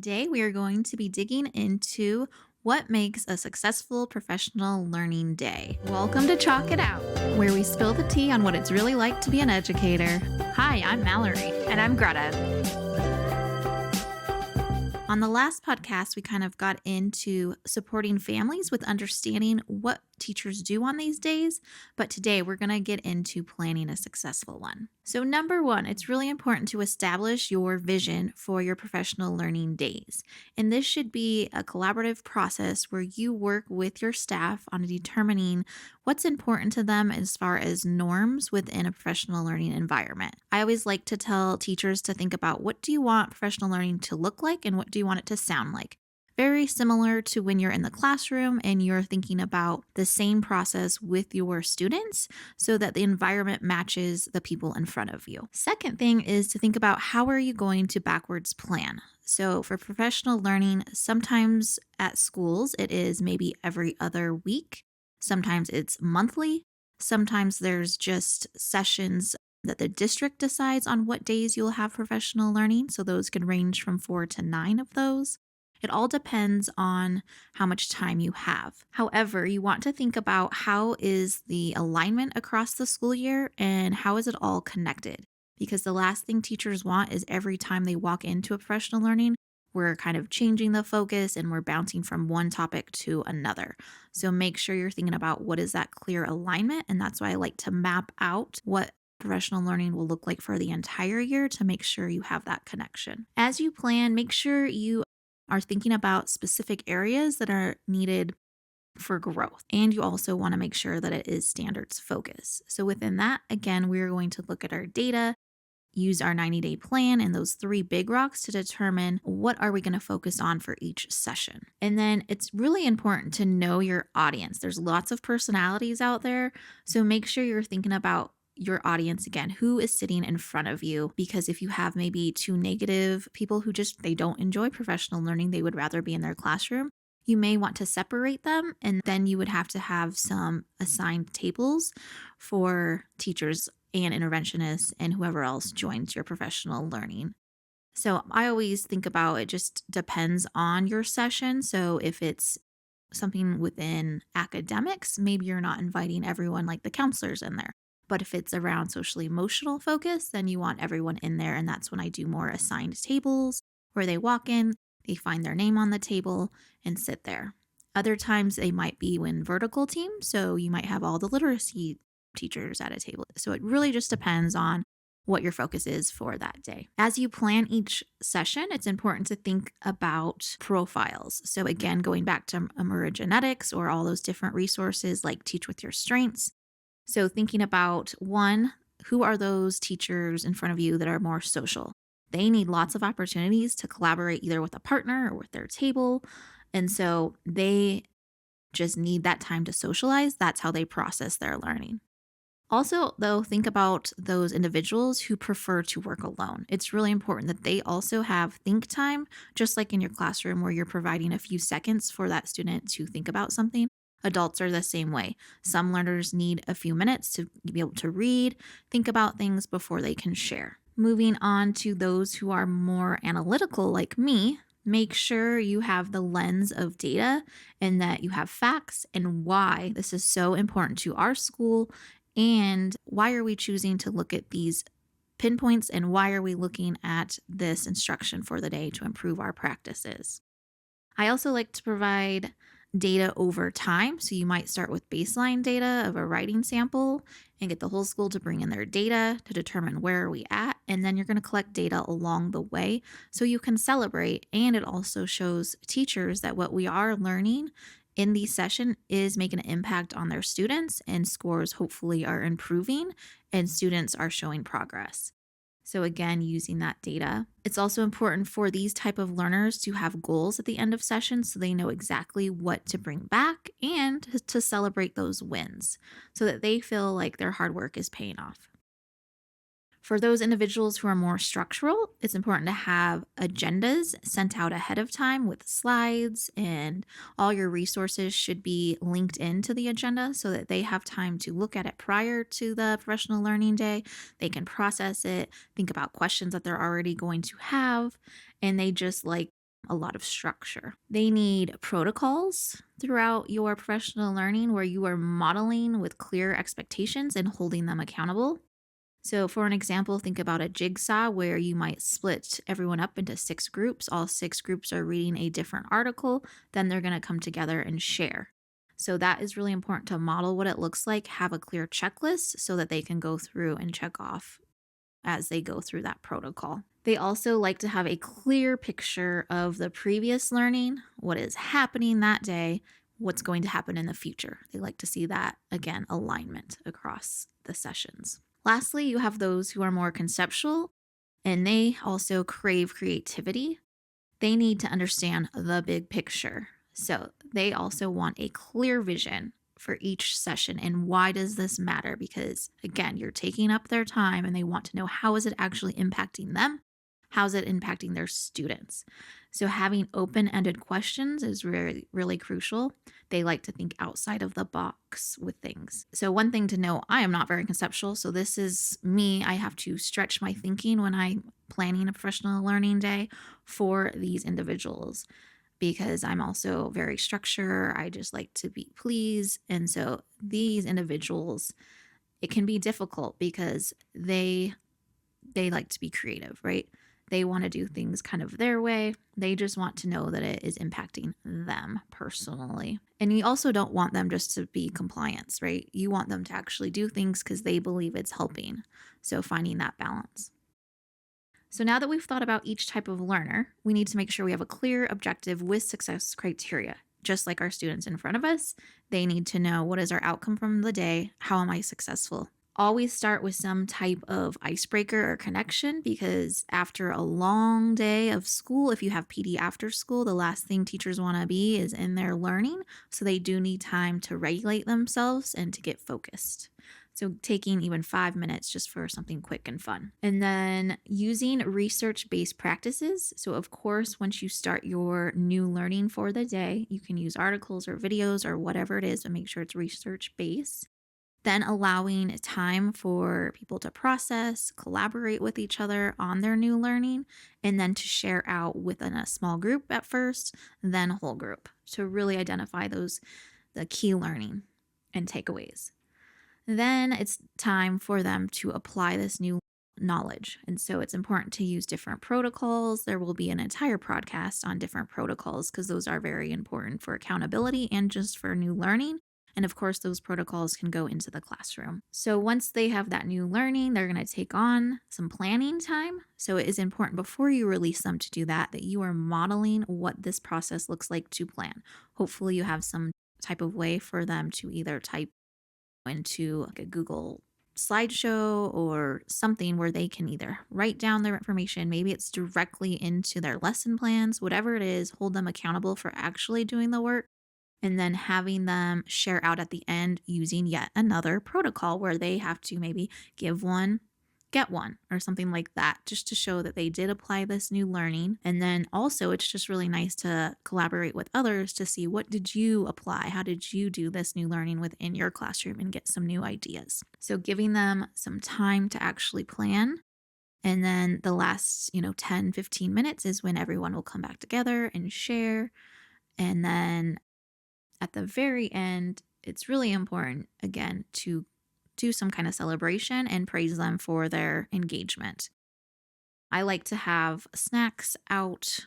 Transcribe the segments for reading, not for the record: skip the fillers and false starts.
Today, we are going to be digging into what makes a successful professional learning day. Welcome to Chalk It Out, where we spill the tea on what it's really like to be an educator. Hi, I'm Mallory. And I'm Greta. On the last podcast, we kind of got into supporting families with understanding what teachers do on these days, but today we're going to get into planning a successful one. So, number one, it's really important to establish your vision for your professional learning days. And this should be a collaborative process where you work with your staff on determining what's important to them as far as norms within a professional learning environment. I always like to tell teachers to think about what do you want professional learning to look like and what do you want it to sound like. Very similar to when you're in the classroom and you're thinking about the same process with your students so that the environment matches the people in front of you. Second thing is to think about how are you going to backwards plan. So for professional learning, sometimes at schools, it is maybe every other week. Sometimes it's monthly. Sometimes there's just sessions that the district decides on what days you'll have professional learning. So those can range from 4 to 9 of those. It all depends on how much time you have. However, you want to think about how is the alignment across the school year and how is it all connected? Because the last thing teachers want is every time they walk into a professional learning, we're kind of changing the focus and we're bouncing from one topic to another. So make sure you're thinking about what is that clear alignment. And that's why I like to map out what professional learning will look like for the entire year to make sure you have that connection. As you plan, make sure you are thinking about specific areas that are needed for growth. And you also want to make sure that it is standards focused. So within that, again, we're going to look at our data, use our 90-day plan and those 3 big rocks to determine what are we going to focus on for each session. And then it's really important to know your audience. There's lots of personalities out there. So make sure you're thinking about your audience again, who is sitting in front of you, because if you have maybe 2 negative people who they don't enjoy professional learning, they would rather be in their classroom, you may want to separate them, and then you would have to have some assigned tables for teachers and interventionists and whoever else joins your professional learning. So I always think about it just depends on your session. So if it's something within academics, maybe you're not inviting everyone like the counselors in there. But if it's around social emotional focus, then you want everyone in there. And that's when I do more assigned tables where they walk in, they find their name on the table and sit there. Other times they might be in vertical teams. So you might have all the literacy teachers at a table. So it really just depends on what your focus is for that day. As you plan each session, it's important to think about profiles. So again, going back to Emerge Genetics or all those different resources like Teach with Your Strengths. So thinking about one, who are those teachers in front of you that are more social? They need lots of opportunities to collaborate either with a partner or with their table. And so they just need that time to socialize. That's how they process their learning. Also, though, think about those individuals who prefer to work alone. It's really important that they also have think time, just like in your classroom where you're providing a few seconds for that student to think about something. Adults are the same way. Some learners need a few minutes to be able to read, think about things before they can share. Moving on to those who are more analytical like me, make sure you have the lens of data and that you have facts and why this is so important to our school and why are we choosing to look at these pinpoints and why are we looking at this instruction for the day to improve our practices. I also like to provide data over time. So you might start with baseline data of a writing sample and get the whole school to bring in their data to determine where are we at. And then you're going to collect data along the way so you can celebrate. And it also shows teachers that what we are learning in the session is making an impact on their students and scores hopefully are improving and students are showing progress. So again, using that data. It's also important for these type of learners to have goals at the end of sessions so they know exactly what to bring back and to celebrate those wins so that they feel like their hard work is paying off. For those individuals who are more structural, it's important to have agendas sent out ahead of time with slides, and all your resources should be linked into the agenda so that they have time to look at it prior to the professional learning day. They can process it, think about questions that they're already going to have, and they just a lot of structure. They need protocols throughout your professional learning where you are modeling with clear expectations and holding them accountable. So, for an example, think about a jigsaw where you might split everyone up into 6 groups. All 6 groups are reading a different article, then they're going to come together and share. So, that is really important to model what it looks like, have a clear checklist so that they can go through and check off as they go through that protocol. They also like to have a clear picture of the previous learning, what is happening that day, what's going to happen in the future. They like to see that, again, alignment across the sessions. Lastly, you have those who are more conceptual and they also crave creativity. They need to understand the big picture. So they also want a clear vision for each session and why does this matter? Because again, you're taking up their time and they want to know how is it actually impacting them? How is it impacting their students? So having open-ended questions is really, really crucial. They like to think outside of the box with things. So one thing to know, I am not very conceptual. So this is me. I have to stretch my thinking when I'm planning a professional learning day for these individuals because I'm also very structured. I just like to be pleased. And so these individuals, it can be difficult because they like to be creative, right? They want to do things kind of their way. They just want to know that it is impacting them personally. And you also don't want them just to be compliance, right? You want them to actually do things because they believe it's helping. So finding that balance. So now that we've thought about each type of learner, we need to make sure we have a clear objective with success criteria. Just like our students in front of us, they need to know what is our outcome from the day? How am I successful? Always start with some type of icebreaker or connection because after a long day of school, if you have PD after school, the last thing teachers want to be is in their learning. So they do need time to regulate themselves and to get focused. So taking even 5 minutes just for something quick and fun. And then using research-based practices. So of course, once you start your new learning for the day, you can use articles or videos or whatever it is, but make sure it's research-based. Then allowing time for people to process, collaborate with each other on their new learning, and then to share out within a small group at first, then a whole group to really identify the key learning and takeaways. Then it's time for them to apply this new knowledge. And so it's important to use different protocols. There will be an entire podcast on different protocols because those are very important for accountability and just for new learning. And of course, those protocols can go into the classroom. So once they have that new learning, they're going to take on some planning time. So it is important before you release them to do that, that you are modeling what this process looks like to plan. Hopefully, you have some type of way for them to either type into like a Google slideshow or something where they can either write down their information, maybe it's directly into their lesson plans, whatever it is, hold them accountable for actually doing the work, and then having them share out at the end using yet another protocol where they have to maybe give one, get one, or something like that, just to show that they did apply this new learning. And then also, it's just really nice to collaborate with others to see what did you apply? How did you do this new learning within your classroom and get some new ideas? So, giving them some time to actually plan. And then the last, 10, 15 minutes is when everyone will come back together and share. And then at the very end, it's really important, again, to do some kind of celebration and praise them for their engagement. I like to have snacks out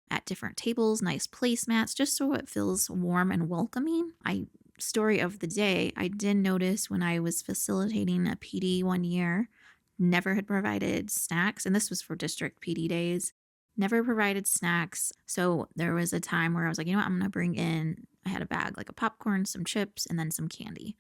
at different tables, nice placemats, just so it feels warm and welcoming. Story of the day, I did notice when I was facilitating a PD one year, never had provided snacks, and this was for district PD days. Never provided snacks. So there was a time where I was like, I'm going to bring in, I had a bag like a popcorn, some chips, and then some candy.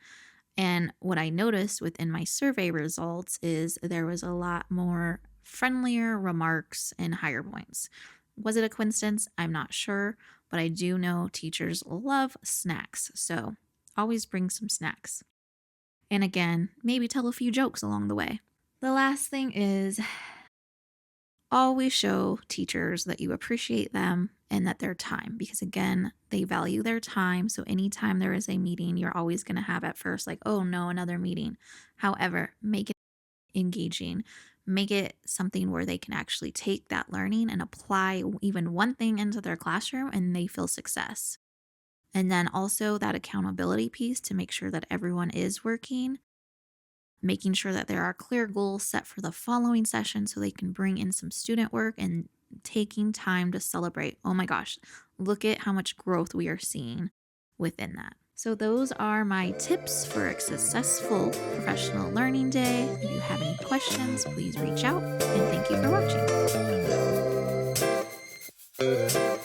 And what I noticed within my survey results is there was a lot more friendlier remarks and higher points. Was it a coincidence? I'm not sure, but I do know teachers love snacks. So always bring some snacks. And again, maybe tell a few jokes along the way. The last thing is always show teachers that you appreciate them and that their time, because again, they value their time. So anytime there is a meeting, you're always going to have at first like, oh no, another meeting. However, make it engaging. Make it something where they can actually take that learning and apply even one thing into their classroom and they feel success. And then also that accountability piece to make sure that everyone is working, making sure that there are clear goals set for the following session so they can bring in some student work and taking time to celebrate. Oh my gosh, look at how much growth we are seeing within that. So, those are my tips for a successful professional learning day. If you have any questions, please reach out. And thank you for watching.